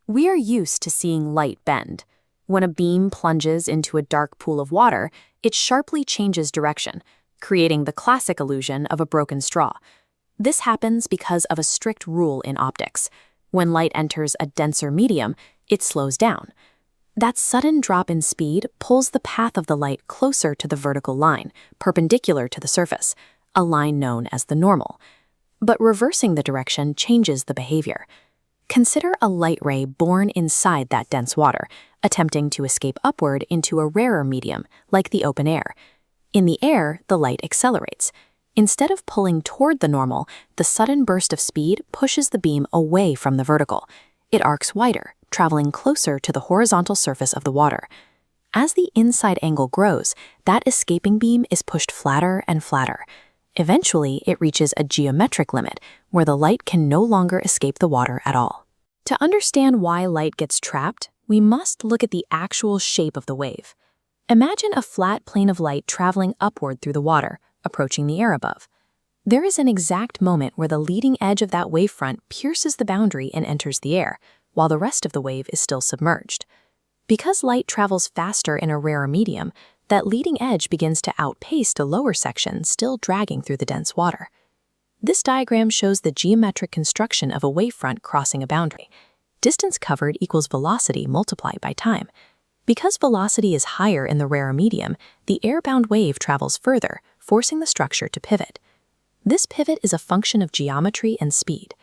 We are used to seeing light bend. When a beam plunges into a dark pool of water, it sharply changes direction, creating the classic illusion of a broken straw. This happens because of a strict rule in optics. When light enters a denser medium, it slows down. That sudden drop in speed pulls the path of the light closer to the vertical line, perpendicular to the surface, a line known as the normal. But reversing the direction changes the behavior. Consider a light ray born inside that dense water, attempting to escape upward into a rarer medium, like the open air. In the air, the light accelerates. Instead of pulling toward the normal, the sudden burst of speed pushes the beam away from the vertical. It arcs wider, traveling closer to the horizontal surface of the water. As the inside angle grows, that escaping beam is pushed flatter and flatter. Eventually, it reaches a geometric limit, where the light can no longer escape the water at all. To understand why light gets trapped, we must look at the actual shape of the wave. Imagine a flat plane of light traveling upward through the water, approaching the air above. There is an exact moment where the leading edge of that wavefront pierces the boundary and enters the air, while the rest of the wave is still submerged. Because light travels faster in a rarer medium, that leading edge begins to outpace the lower section still dragging through the dense water. This diagram shows the geometric construction of a wavefront crossing a boundary. Distance covered equals velocity multiplied by time. Because velocity is higher in the rarer medium, the airbound wave travels further, forcing the structure to pivot. This pivot is a function of geometry and speed.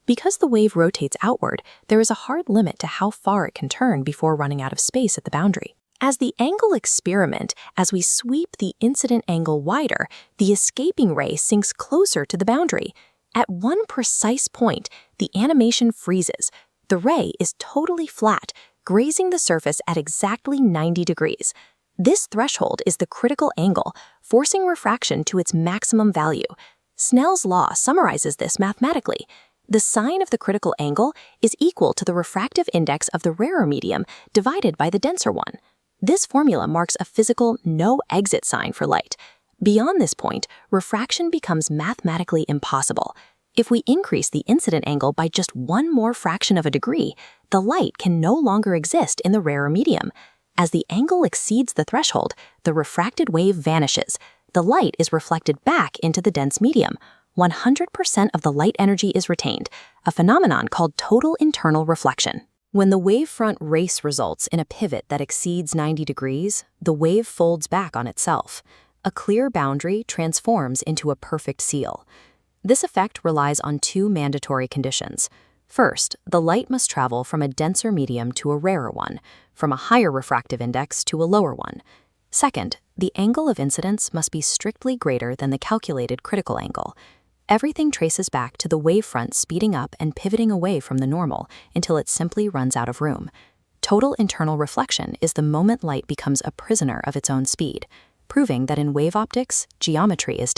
Because the wave rotates outward, there is a hard limit to how far it can turn before running out of space at the boundary. As the angle experiment, as we sweep the incident angle wider, the escaping ray sinks closer to the boundary. At one precise point, the animation freezes. The ray is totally flat, grazing the surface at exactly 90 degrees. This threshold is the critical angle, forcing refraction to its maximum value. Snell's law summarizes this mathematically. The sine of the critical angle is equal to the refractive index of the rarer medium divided by the denser one. This formula marks a physical no-exit sign for light. Beyond this point, refraction becomes mathematically impossible. If we increase the incident angle by just one more fraction of a degree, the light can no longer exist in the rarer medium. As the angle exceeds the threshold, the refracted wave vanishes. The light is reflected back into the dense medium. 100% of the light energy is retained, a phenomenon called total internal reflection. When the wavefront race results in a pivot that exceeds 90 degrees, the wave folds back on itself. A clear boundary transforms into a perfect seal. This effect relies on two mandatory conditions. First, the light must travel from a denser medium to a rarer one, from a higher refractive index to a lower one. Second, the angle of incidence must be strictly greater than the calculated critical angle. Everything traces back to the wavefront speeding up and pivoting away from the normal until it simply runs out of room. Total internal reflection is the moment light becomes a prisoner of its own speed, proving that in wave optics, geometry is